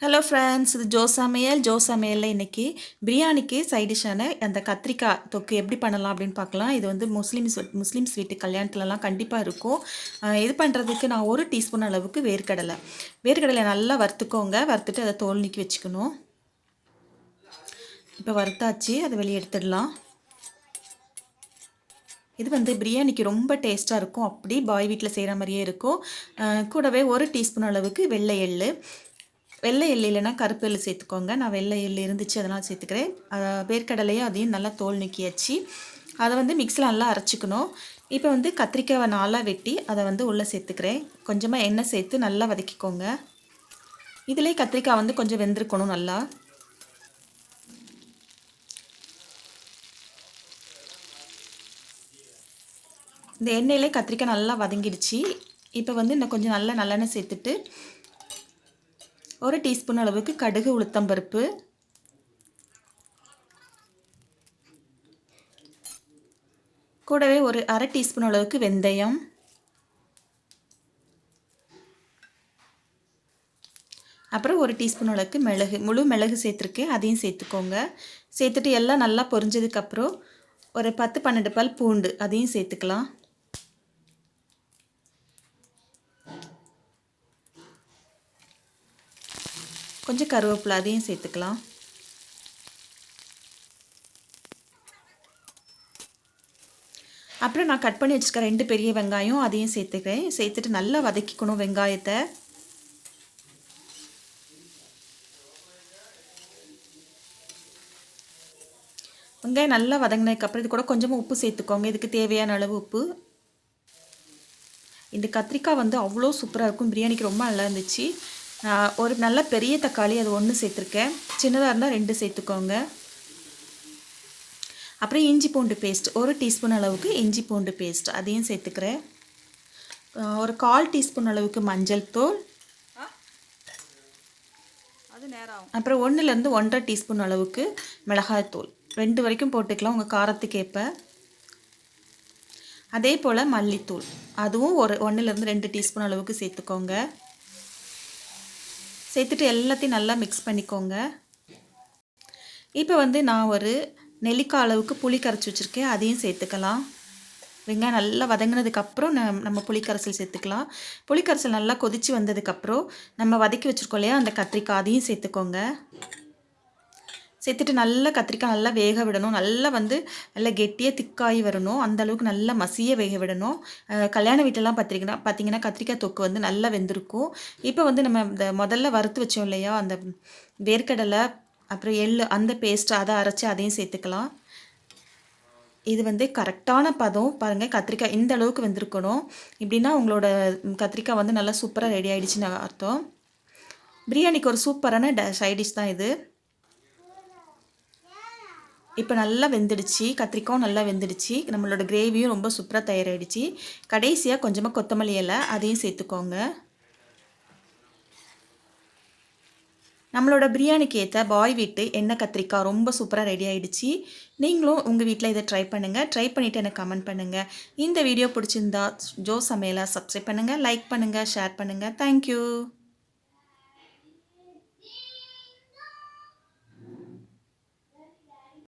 Hello friends, இது Joe சமையலில் இன்றைக்கி பிரியாணிக்கு சைட் டிஷ்ஷான அந்த கத்திரிக்காய் தொக்கு எப்படி பண்ணலாம் அப்படின்னு பார்க்கலாம். இது வந்து முஸ்லீம்ஸ் வீட்டு கல்யாணத்துலலாம் கண்டிப்பாக இருக்கும். இது பண்ணுறதுக்கு நான் 1 டீஸ்பூன் அளவுக்கு வேர்க்கடலை நல்லா வறுத்துக்கோங்க. வறுத்துட்டு அதை தோல் நீக்கி வச்சுக்கணும். இப்போ வறுத்தாச்சு, அதை வெளியே எடுத்துடலாம். இது வந்து பிரியாணிக்கு ரொம்ப டேஸ்ட்டாக இருக்கும். அப்படி பாய் வீட்டில் செய்கிற மாதிரியே இருக்கும். கூடவே 1 டீஸ்பூன் அளவுக்கு வெள்ளை எள்ளு இல்லைன்னா கருப்பு எள்ளு சேர்த்துக்கோங்க. நான் வெள்ளை எள்ளு இருந்துச்சு, அதனால் சேர்த்துக்கிறேன். வேர்க்கடலையும் அதையும் நல்லா தோல் நீக்கியாச்சு. அதை வந்து மிக்ஸியில் நல்லா அரைச்சிக்கணும். இப்போ வந்து கத்திரிக்காவை நாளாக வெட்டி அதை வந்து உள்ளே சேர்த்துக்கிறேன். கொஞ்சமாக எண்ணெய் சேர்த்து நல்லா வதக்கிக்கோங்க. இதிலே கத்திரிக்காய் வந்து கொஞ்சம் வெந்திருக்கணும் நல்லா. இந்த எண்ணெயிலே கத்திரிக்காய் நல்லா வதங்கிடுச்சு. இப்போ வந்து இன்னும் கொஞ்சம் நல்லெண்ணெய் சேர்த்துட்டு 1 டீஸ்பூன் அளவுக்கு கடுகு உளுத்தம்பருப்பு, கூடவே ஒரு 1/2 டீஸ்பூன் அளவுக்கு வெந்தயம், அப்புறம் 1 டீஸ்பூன் அளவுக்கு முழு மிளகு சேர்த்துருக்கேன். அதையும் சேர்த்துக்கோங்க. சேர்த்துட்டு எல்லாம் நல்லா பொரிஞ்சதுக்கப்புறம் ஒரு 10-12 பல் பூண்டு அதையும் சேர்த்துக்கலாம். கொஞ்சம் கருவேப்பிலை அதையும் சேர்த்துக்கலாம். அப்புறம் நான் கட் பண்ணி வச்சுருக்க 2 பெரிய வெங்காயம் அதையும் சேர்த்துக்கிறேன். சேர்த்துட்டு நல்லா வதக்கிக்கணும் வெங்காயத்தை. வெங்காயம் நல்லா வதங்கினதுக்கப்புறம் இது கூட கொஞ்சமாக உப்பு சேர்த்துக்கோங்க. இதுக்கு தேவையான அளவு உப்பு. இந்த கத்திரிக்காய் வந்து அவ்வளோ சூப்பராக இருக்கும். பிரியாணிக்கு ரொம்ப நல்லா இருந்துச்சு. ஒரு நல்ல பெரிய தக்காளி அது 1 சேர்த்துருக்கேன். சின்னதாக இருந்தால் 2 சேர்த்துக்கோங்க. அப்புறம் இஞ்சி பூண்டு பேஸ்ட் 1 டீஸ்பூன் அளவுக்கு இஞ்சி பூண்டு பேஸ்ட் அதையும் சேர்த்துக்கிறேன். ஒரு 1/4 டீஸ்பூன் அளவுக்கு மஞ்சள் தூள், அப்புறம் 1லேருந்து 1.5 டீஸ்பூன் அளவுக்கு மிளகாய் தூள். 2 வரைக்கும் போட்டுக்கலாம் உங்கள் காரத்துக்கு ஏற்ப. அதே போல் மல்லித்தூள் அதுவும் 1லேருந்து 2 டீஸ்பூன் அளவுக்கு சேர்த்துக்கோங்க. சேர்த்துட்டு எல்லாத்தையும் நல்லா மிக்ஸ் பண்ணிக்கோங்க. இப்போ வந்து நான் ஒரு நெல்லிக்காய் அளவுக்கு புளி கரைச்சி வச்சுருக்கேன். அதையும் சேர்த்துக்கலாம். வெங்காயம் நல்லா வதங்கினதுக்கப்புறம் நம்ம புளிக்கரைசல் சேர்த்துக்கலாம். புளிக்கரைசல் நல்லா கொதித்து வந்ததுக்கப்புறம் நம்ம வதக்கி வச்சுருக்கோம் இல்லையா அந்த கத்திரிக்காய் அதையும் சேர்த்துக்கோங்க. சேர்த்துட்டு நல்லா கத்திரிக்காய் நல்லா வேக விடணும். நல்லா வந்து நல்லா கெட்டியாக திக்காகி வரணும். அந்தளவுக்கு நல்லா மசிய வேக விடணும். கல்யாண வீட்டிலலாம் பார்த்தீங்கன்னா கத்திரிக்காய் தொக்கு வந்து நல்லா வெந்திருக்கும். இப்போ வந்து நம்ம இந்த முதல்ல வறுத்து வச்சோம் இல்லையா அந்த வேர்க்கடலை அப்புறம் எள்ளு அந்த பேஸ்ட் அதை அரைச்சி அதையும் சேர்த்துக்கலாம். இது வந்து கரெக்டான பதம் பாருங்கள். கத்திரிக்காய் இந்த அளவுக்கு வெந்திருக்கணும். இப்படின்னா உங்களோட கத்திரிக்காய் வந்து நல்லா சூப்பராக ரெடி ஆகிடுச்சின்னு அர்த்தம். பிரியாணிக்கு ஒரு சூப்பரான சைட் டிஷ் தான் இது. இப்போ நல்லா வெந்துடுச்சு. கத்திரிக்காயும் நல்லா வெந்துடுச்சு. நம்மளோட கிரேவியும் ரொம்ப சூப்பராக தயாராகிடுச்சு. கடைசியாக கொஞ்சமாக கொத்தமல்லி இலை அதையும் சேர்த்துக்கோங்க. நம்மளோட பிரியாணிக்கு ஏற்ற பாய் வீட்டு எண்ணெய் கத்திரிக்காய் ரொம்ப சூப்பராக ரெடி ஆகிடுச்சு. நீங்களும் உங்கள் வீட்டில் இதை ட்ரை பண்ணுங்கள். ட்ரை பண்ணிவிட்டு எனக்கு கமெண்ட் பண்ணுங்கள். இந்த வீடியோ பிடிச்சிருந்தா ஜோ சமையலை சப்ஸ்கிரைப் பண்ணுங்கள், லைக் பண்ணுங்கள், ஷேர் பண்ணுங்கள். தேங்க்யூ.